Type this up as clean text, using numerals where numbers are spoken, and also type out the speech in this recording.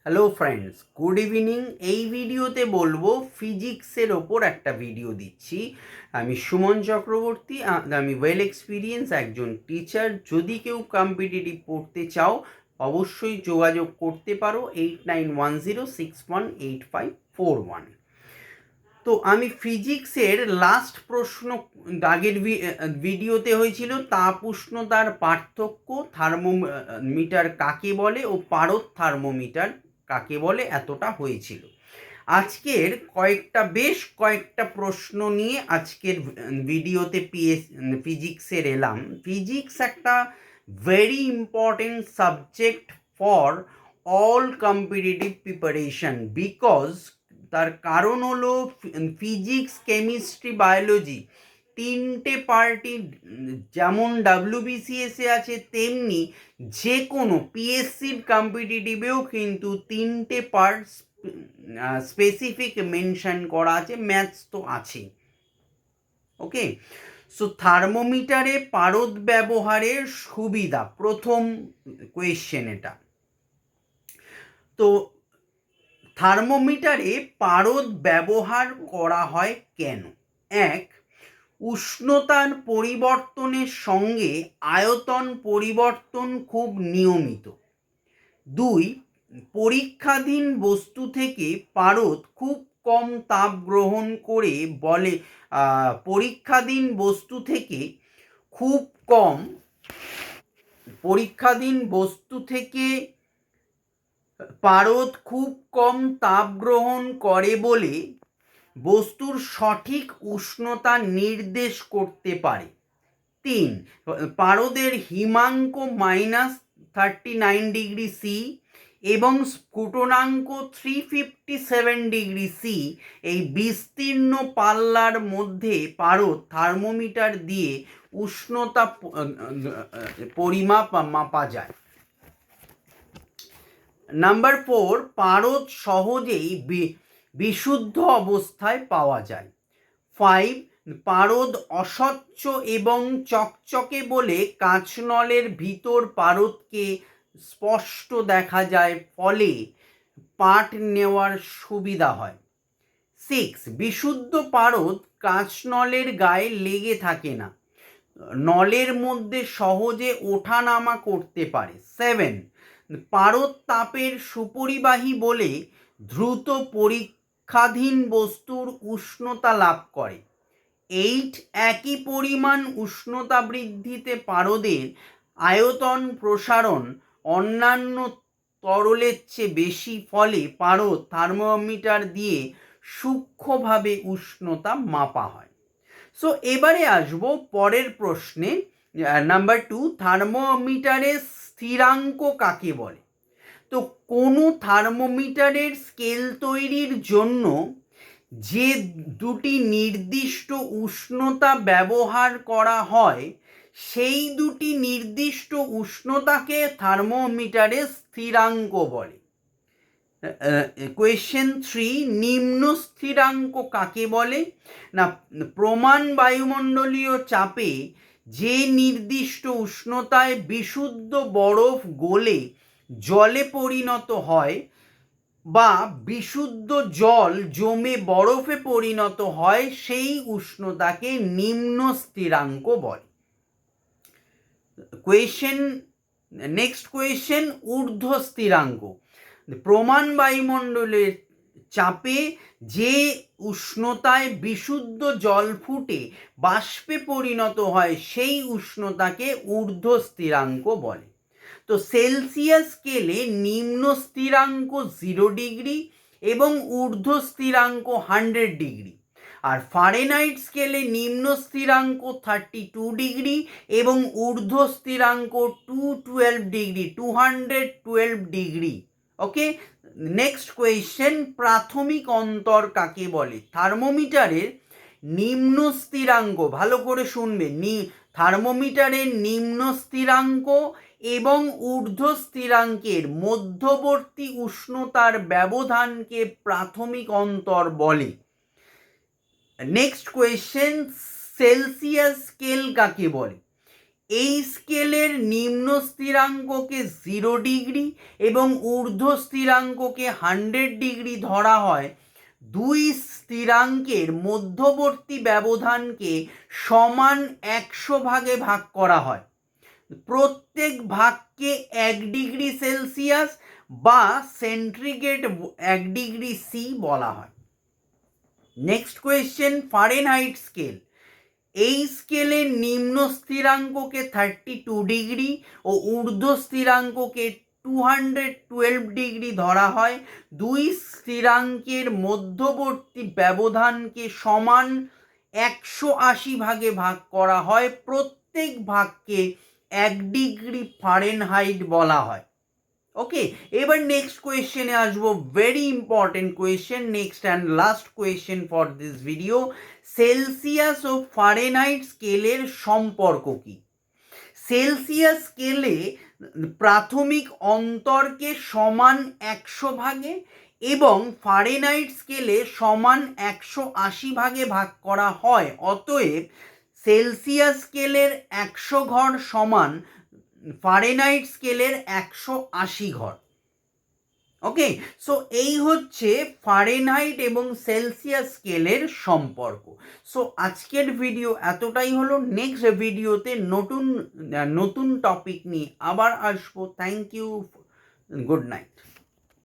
Hello friends, good evening. এই ভিডিওতে বলবো ফিজিক্সের ওপর একটা ভিডিও দিচ্ছি। আমি সুমন চক্রবর্তী, আমি ওয়েল এক্সপিরিয়েন্স একজন টিচার। যদি কেউ কম্পিটিটিভ পড়তে চাও অবশ্যই যোগাযোগ করতে পারো 8910618541। তো আমি ফিজিক্সের লাস্ট প্রশ্ন আগের ভিডিওতে হয়েছিল তাপ উষ্ণতার পার্থক্য, থার্মোমিটার কাকে বলে ও পারদ থার্মোমিটার কাকে বলে, এতটা হয়েছিল। আজকের বেশ কয়েকটা প্রশ্ন নিয়ে আজকের ভিডিওতে ফিজিক্সের এলাম। ফিজিক্স একটা very important subject for all competitive preparation, because তার কারণ হলো ফিজিক্স, কেমিস্ট্রি, বায়োলজি তিনটে পার্টি যেমন ডাব্লিউবিসিএসে আছে তেমনি যে কোনো পিএসসির কম্পিটিটিভেও কিন্তু তিনটে পার্ট স্পেসিফিক মেনশন করা আছে, ম্যাথস তো আছে। ওকে, সো থার্মোমিটারে পারদ ব্যবহারের সুবিধা, প্রথম কোয়েশ্চেন এটা। তো থার্মোমিটারে পারদ ব্যবহার করা হয় কেন? এক, উষ্ণতার পরিবর্তনের সঙ্গে আয়তন পরিবর্তন খুব নিয়মিত। দুই, পরীক্ষাধীন বস্তু থেকে পারদ খুব কম তাপ গ্রহণ করে বলে পরীক্ষাধীন বস্তু থেকে খুব কম পরীক্ষাধীন বস্তু থেকে পারদ খুব কম তাপ গ্রহণ করে বলে বস্তুর সঠিক উষ্ণতা নির্দেশ করতে পারে। তিন, পারদের হিমাঙ্ক -39°C এবং স্ফুটনাঙ্ক 357°C, এই বিস্তীর্ণ পাল্লার মধ্যে পারদ থার্মোমিটার দিয়ে উষ্ণতা মাপা যায়। নাম্বার 4, পারদ সহজেই বিশুদ্ধ অবস্থায় পাওয়া যায়। 5, পারদ অস্বচ্ছ এবং চকচকে বলে কাঁচনলের ভিতর পারদকে স্পষ্ট দেখা যায়, ফলে পাঠ নেওয়ার সুবিধা হয়। 6, বিশুদ্ধ পারদ কাঁচনলের গায়ে লেগে থাকে না, নলের মধ্যে সহজে ওঠানামা করতে পারে। 7, পারদ তাপের সুপরিবাহী বলে দ্রুত পরীক্ষাধীন বস্তুর উষ্ণতা লাভ করে। 8, একই পরিমাণ উষ্ণতা বৃদ্ধিতে পারদের আয়তন প্রসারণ অন্যান্য তরলের চেয়ে বেশি, ফলে পারদ থার্মোমিটার দিয়ে সূক্ষ্মভাবে উষ্ণতা মাপা হয়। সো এবারে আসবো পরের প্রশ্নে। নাম্বার 2, থার্মোমিটারের স্থিরাঙ্ক কাকে বলে? তো কোনো থার্মোমিটারের স্কেল তৈরির জন্য যে দুটি নির্দিষ্ট উষ্ণতা ব্যবহার করা হয় সেই দুটি নির্দিষ্ট উষ্ণতাকে থার্মোমিটারের স্থিরাঙ্ক বলে। কোয়েশ্চেন 3, নিম্ন স্থিরাঙ্ক কাকে বলে? না, প্রমাণ বায়ুমণ্ডলীয় চাপে যে নির্দিষ্ট উষ্ণতায় বিশুদ্ধ বরফ গলে জলে পরিণত হয় বা বিশুদ্ধ জল জমে বরফে পরিণত হয় সেই উষ্ণতাকে নিম্ন স্থিরাঙ্ক বলে। নেক্সট কোয়েশ্চেন, ঊর্ধ্ব স্থিরাঙ্ক। প্রমাণ বায়ুমণ্ডলের চাপে যে উষ্ণতায় বিশুদ্ধ জল ফুটে বাষ্পে পরিণত হয় সেই উষ্ণতাকে ঊর্ধ্ব স্থিরাঙ্ক বলে। তো সেলসিয়াস স্কেলে নিম্ন স্থিরাঙ্ক 0° এবং ঊর্ধ্ব স্থিরাঙ্ক 100°, আর ফারেনহাইট স্কেলে নিম্ন স্থিরাঙ্ক 32° এবং ঊর্ধ্ব স্থিরাঙ্ক 212°। ওকে, নেক্সট কোয়েশ্চেন, প্রাথমিক অন্তর কাকে বলে? থার্মোমিটারের নিম্ন স্থিরাঙ্ক, ভালো করে শুনবে, থার্মোমিটারের নিম্ন স্থিরাঙ্ক এবং ঊর্ধ্ব স্থিরাঙ্কের মধ্যবর্তী উষ্ণতার ব্যবধানকে প্রাথমিক অন্তর বলে। নেক্সট কোয়েশ্চেন, সেলসিয়াস স্কেল কাকে বলে? এই স্কেলের নিম্ন স্থিরাঙ্ককে 0 ডিগ্রি এবং ঊর্ধ্ব স্থিরাঙ্ককে 100 ডিগ্রি ধরা হয়, দুই স্থিরাঙ্কের মধ্যবর্তী ব্যবধানকে সমান 100 ভাগে ভাগ করা হয়। প্রত্যেক ভাগকে 1 ডিগ্রি সেলসিয়াস বা সেন্টিগ্রেড 1 ডিগ্রি সি বলা হয়। Next question, Fahrenheit scale. এই স্কেলের নিম্ন স্থিরাঙ্ককে 32 ডিগ্রি ও ঊর্ধ্ব স্থিরাঙ্ককে 212 ডিগ্রি ধরা হয়। দুই স্থিরাঙ্কের মধ্যবর্তী ব্যবধানকে সমান 180 ভাগে ভাগ করা হয়। প্রত্যেক ভাগকে 1 ডিগ্রি ফারেনহাইট বলা হয়। ওকে, এবার নেক্সট কোয়েশ্চেনে আসবো। Very important question, next and last question for this video. Celsius ও ফারেনহাইট স্কেলের সম্পর্ক কি? সেলসিয়াস স্কেলে প্রাথমিক অন্তরকে সমান 100 ভাগে এবং ফারেনহাইট স্কেলে সমান 180 ভাগে ভাগ করা হয়। অতএব সেলসিয়াস স্কেলের 100 ঘর সমান ফারেনহাইট স্কেলের 180 ঘর। ওকে, সো এই হচ্ছে ফারেনহাইট এবং সেলসিয়াস স্কেলের সম্পর্ক। সো আজকের ভিডিও এতটাই হলো। নেক্সট ভিডিওতে নতুন টপিক নিয়ে আবার আসবো। Thank you, good night.